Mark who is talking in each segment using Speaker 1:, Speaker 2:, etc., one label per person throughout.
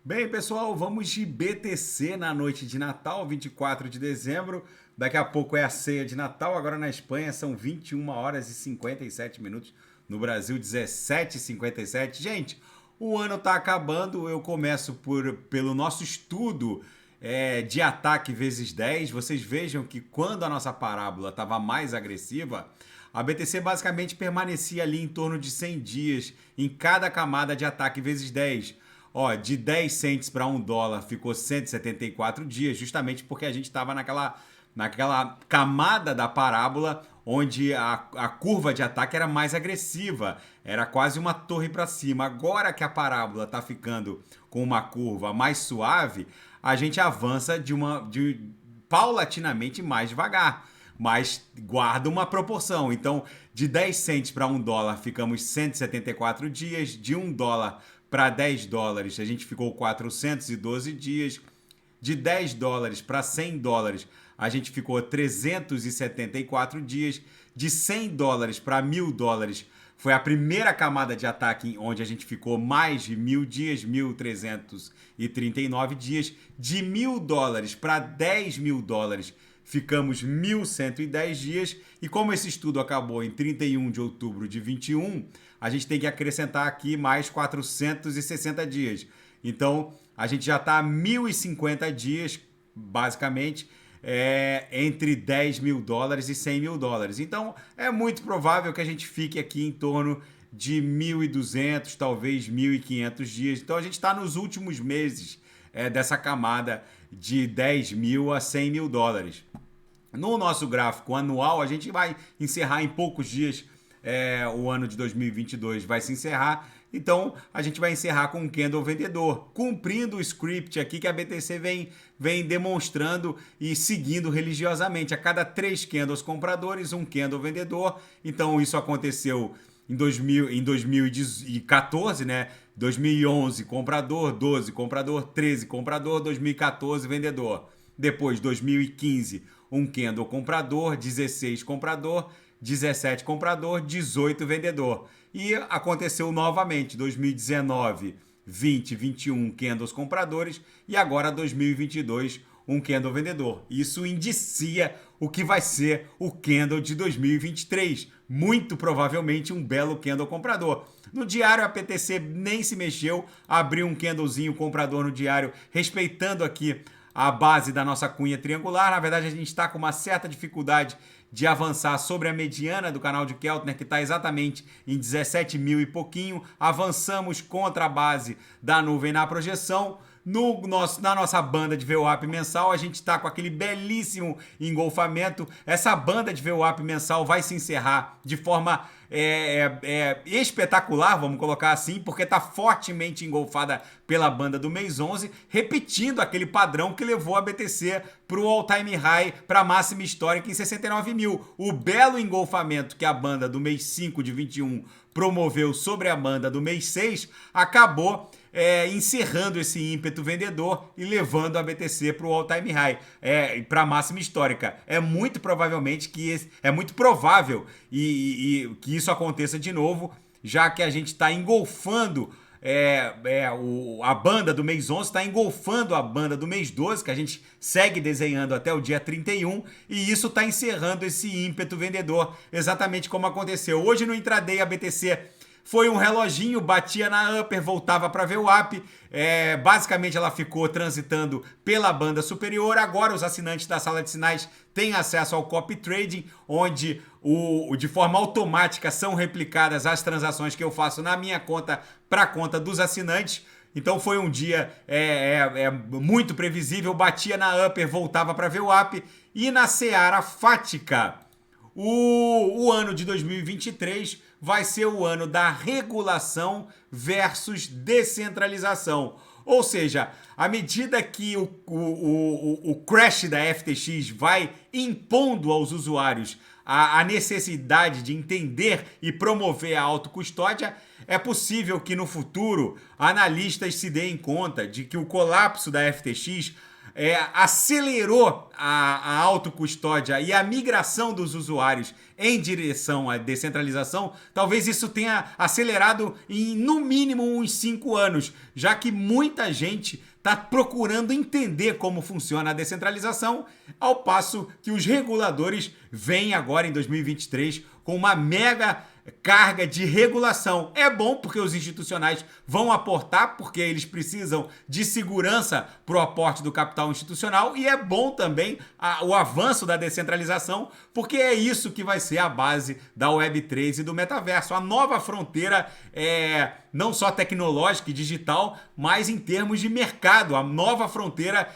Speaker 1: Bem, pessoal, vamos de BTC na noite de Natal, 24 de dezembro. Daqui a pouco é a ceia de Natal. Agora na Espanha são 21 horas e 57 minutos. No Brasil, 17h57. Gente, o ano está acabando. Eu começo pelo nosso estudo de ataque vezes 10. Vocês vejam que quando a nossa parábola estava mais agressiva, a BTC basicamente permanecia ali em torno de 100 dias em cada camada de ataque vezes 10. Ó, de 10 cents para $1 ficou 174 dias, justamente porque a gente estava naquela camada da parábola onde a curva de ataque era mais agressiva, era quase uma torre para cima. Agora que a parábola está ficando com uma curva mais suave, a gente avança paulatinamente mais devagar, mas guarda uma proporção. Então, de 10 cents para $1 ficamos 174 dias, de $1 para $10 a gente ficou 412 dias, de $10 para $100 a gente ficou 374 dias, de $100 para $1.000 foi a primeira camada de ataque onde a gente ficou mais de 1.000 dias, 1.339 dias, de $1.000 para $10.000 ficamos 1.110 dias, e como esse estudo acabou em 31 de outubro de 21, a gente tem que acrescentar aqui mais 460 dias. Então, a gente já está 1.050 dias, basicamente, entre $10.000 e $100.000. Então, é muito provável que a gente fique aqui em torno de 1.200, talvez 1.500 dias. Então, a gente está nos últimos meses dessa camada de 10 mil a 100 mil dólares. No nosso gráfico anual, a gente vai encerrar em poucos dias, o ano de 2022 vai se encerrar, então a gente vai encerrar com um candle vendedor, cumprindo o script aqui que a BTC vem demonstrando e seguindo religiosamente. A cada 3 candles compradores, um candle vendedor. Então isso aconteceu em 2014, né? 2011 comprador, 12 comprador, 13 comprador, 2014 vendedor. Depois 2015 um candle comprador, 16 comprador, 17 comprador, 18 vendedor. E aconteceu novamente 2019, 20, 21 candles compradores e agora 2022 um candle vendedor. Isso indicia o que vai ser o candle de 2023. Muito provavelmente um belo candle comprador. No diário, a BTC nem se mexeu, abriu um candlezinho comprador no diário, respeitando aqui a base da nossa cunha triangular. Na verdade, a gente está com uma certa dificuldade de avançar sobre a mediana do canal de Keltner, que está exatamente em 17 mil e pouquinho. Avançamos contra a base da nuvem na projeção. Na nossa banda de VWAP mensal, a gente está com aquele belíssimo engolfamento. Essa banda de VWAP mensal vai se encerrar de forma espetacular, vamos colocar assim, porque está fortemente engolfada pela banda do mês 11, repetindo aquele padrão que levou a BTC para o all-time high, para a máxima histórica em 69 mil. O belo engolfamento que a banda do mês 5 de 21 promoveu sobre a banda do mês 6 acabou encerrando esse ímpeto vendedor e levando a BTC para o all-time high, para a máxima histórica. É muito provável e que isso aconteça de novo, já que a gente está engolfando a banda do mês 11, está engolfando a banda do mês 12, que a gente segue desenhando até o dia 31, e isso está encerrando esse ímpeto vendedor, exatamente como aconteceu. Hoje no intraday a BTC foi um reloginho, batia na upper, voltava para VWAP. Basicamente ela ficou transitando pela banda superior. Agora os assinantes da sala de sinais têm acesso ao copy trading, onde de forma automática são replicadas as transações que eu faço na minha conta para a conta dos assinantes. Então foi um dia muito previsível, batia na upper, voltava para VWAP. E na seara fática, o ano de 2023 vai ser o ano da regulação versus descentralização. Ou seja, à medida que o crash da FTX vai impondo aos usuários a necessidade de entender e promover a autocustódia, é possível que no futuro analistas se deem conta de que o colapso da FTX acelerou a autocustódia e a migração dos usuários em direção à descentralização, talvez isso tenha acelerado em no mínimo uns 5 anos, já que muita gente está procurando entender como funciona a descentralização, ao passo que os reguladores vêm agora em 2023 com uma mega carga de regulação. É bom porque os institucionais vão aportar, porque eles precisam de segurança para o aporte do capital institucional, e é bom também o avanço da descentralização, porque é isso que vai ser a base da Web3 e do metaverso. A nova fronteira não só tecnológica e digital, mas em termos de mercado. A nova fronteira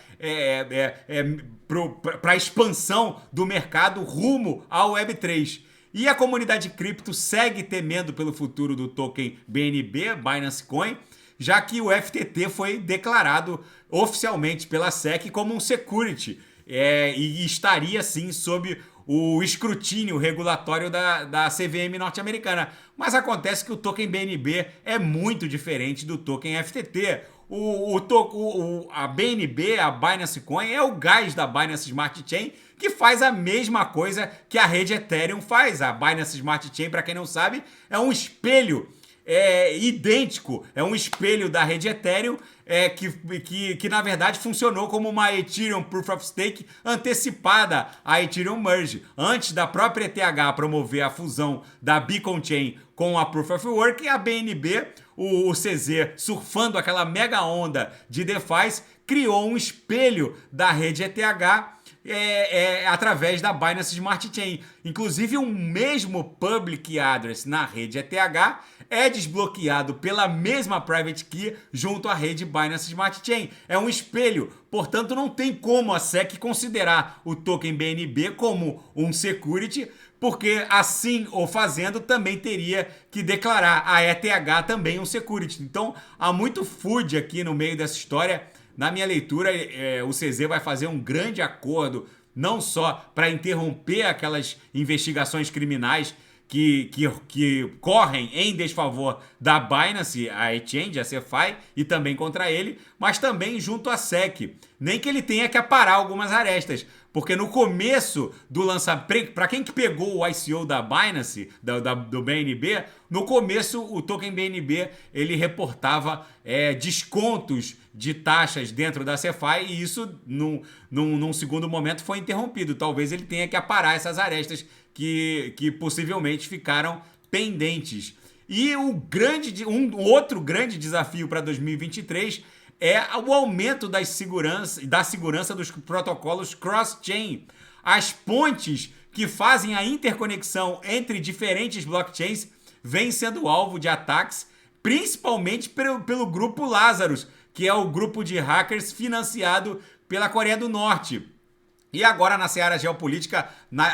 Speaker 1: para a expansão do mercado rumo à Web3. E a comunidade cripto segue temendo pelo futuro do token BNB, Binance Coin, já que o FTT foi declarado oficialmente pela SEC como um security e estaria sim sob o escrutínio regulatório da CVM norte-americana. Mas acontece que o token BNB é muito diferente do token FTT. A BNB, a Binance Coin, é o gás da Binance Smart Chain, que faz a mesma coisa que a rede Ethereum faz. A Binance Smart Chain, para quem não sabe, é um espelho idêntico, é um espelho da rede Ethereum, que na verdade funcionou como uma Ethereum Proof of Stake antecipada à Ethereum Merge. Antes da própria ETH promover a fusão da Beacon Chain com a Proof of Work, a BNB, o CZ, surfando aquela mega onda de DeFi, criou um espelho da rede ETH através da Binance Smart Chain. Inclusive, o mesmo public address na rede ETH é desbloqueado pela mesma private key junto à rede Binance Smart Chain. É um espelho, portanto, não tem como a SEC considerar o token BNB como um security, porque assim o fazendo também teria que declarar a ETH também um security. Então, há muito FUD aqui no meio dessa história. Na minha leitura, o CZ vai fazer um grande acordo, não só para interromper aquelas investigações criminais que correm em desfavor da Binance, a Exchange, a CeFi, e também contra ele, mas também junto à SEC. Nem que ele tenha que aparar algumas arestas, porque no começo do lançamento, para quem que pegou o ICO da Binance, do BNB, no começo o token BNB ele reportava descontos de taxas dentro da CeFi, e isso num segundo momento foi interrompido. Talvez ele tenha que aparar essas arestas que possivelmente ficaram pendentes. E um outro grande desafio para 2023 é o aumento da segurança dos protocolos cross-chain. As pontes que fazem a interconexão entre diferentes blockchains vêm sendo alvo de ataques, principalmente pelo grupo Lazarus, que é o grupo de hackers financiado pela Coreia do Norte. E agora, na seara geopolítica,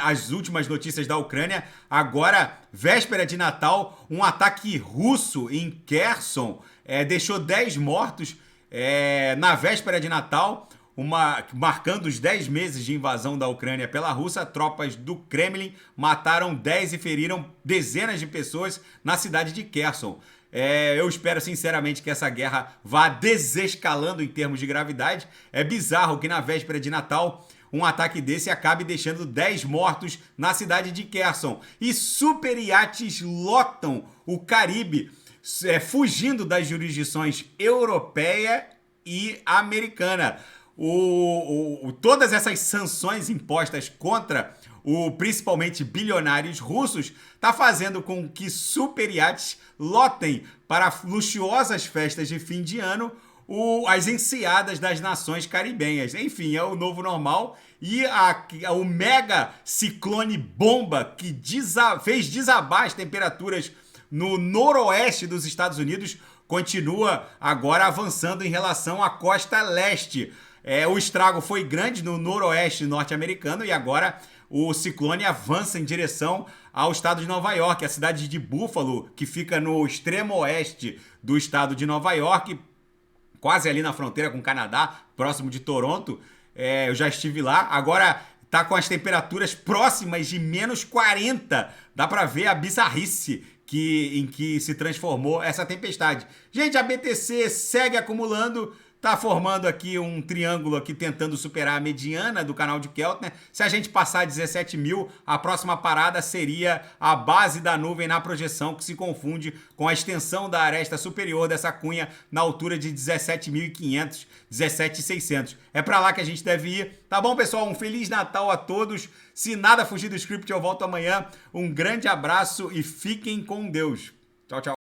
Speaker 1: as últimas notícias da Ucrânia, agora, véspera de Natal, um ataque russo em Kherson deixou 10 mortos na véspera de Natal, marcando os 10 meses de invasão da Ucrânia pela Rússia. Tropas do Kremlin mataram 10 e feriram dezenas de pessoas na cidade de Kherson. Eu espero sinceramente que essa guerra vá desescalando em termos de gravidade. É bizarro que na véspera de Natal um ataque desse acabe deixando 10 mortos na cidade de Kherson. E super iates lotam o Caribe, fugindo das jurisdições europeia e americana. Todas essas sanções impostas contra principalmente bilionários russos está fazendo com que super iates lotem para luxuosas festas de fim de ano as enseadas das nações caribenhas. Enfim, é o novo normal. E o mega ciclone bomba que fez desabar as temperaturas no noroeste dos Estados Unidos continua agora avançando em relação à costa leste. O estrago foi grande no noroeste norte-americano e agora o ciclone avança em direção ao estado de Nova York. A cidade de Buffalo, que fica no extremo oeste do estado de Nova York, quase ali na fronteira com o Canadá, próximo de Toronto. Eu já estive lá. Agora está com as temperaturas próximas de menos 40. Dá para ver a bizarrice em que se transformou essa tempestade. Gente, a BTC segue acumulando Tá formando aqui um triângulo aqui tentando superar a mediana do canal de Keltner. Se a gente passar 17 mil, a próxima parada seria a base da nuvem na projeção, que se confunde com a extensão da aresta superior dessa cunha na altura de 17.500, 17.600. É para lá que a gente deve ir. Tá bom, pessoal? Um Feliz Natal a todos. Se nada fugir do script, eu volto amanhã. Um grande abraço e fiquem com Deus. Tchau, tchau.